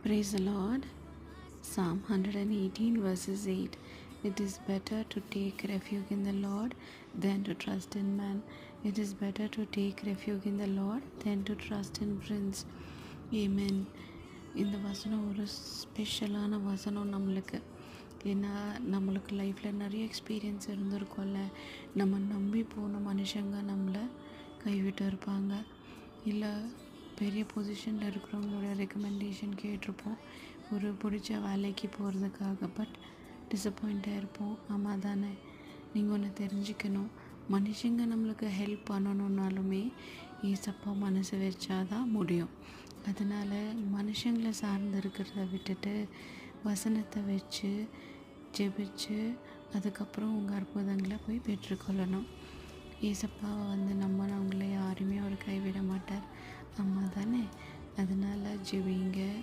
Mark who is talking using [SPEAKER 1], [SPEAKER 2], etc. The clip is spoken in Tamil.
[SPEAKER 1] Praise the Lord. Psalm 118 verses 8. It is better to take refuge in the Lord than to trust in man. It is better to take refuge in the Lord than to trust in prince. Amen. இந்த வசனம் ஒரு ஸ்பெஷலான வசனம் நம்மளுக்கு. ஏன்னா நம்மளுக்கு லைஃப்பில் நிறைய எக்ஸ்பீரியன்ஸ் இருந்திருக்கோம்ல. நம்ம நம்பி போன மனுஷங்க நம்மளை கைவிட்டு இருப்பாங்க, இல்லை பெரிய பொசிஷனில் இருக்கிறவங்களோட ரெக்கமெண்டேஷன் கேட்டிருப்போம் ஒரு பிடிச்ச வேலைக்கு போகிறதுக்காக. பட் டிசப்பாயிண்ட்டாக இருப்போம். ஆமாம் தானே? நீங்கள் ஒன்று தெரிஞ்சுக்கணும், மனுஷங்க நம்மளுக்கு ஹெல்ப் பண்ணணுன்னாலுமே ஏசப்பா மனசு வச்சாதான் முடியும். அதனால் மனுஷங்களை சார்ந்து இருக்கிறத விட்டுட்டு வசனத்தை வச்சு ஜெபிச்சு அதுக்கப்புறம் உங்கள் அற்புதங்களை போய் பெற்றுக்கொள்ளணும். ஏசப்பாவை நம்பினவங்களை யாருமே அவர் கைவிட மாட்டார். ஆமாம் தானே? அதனால் ஜெபிங்க,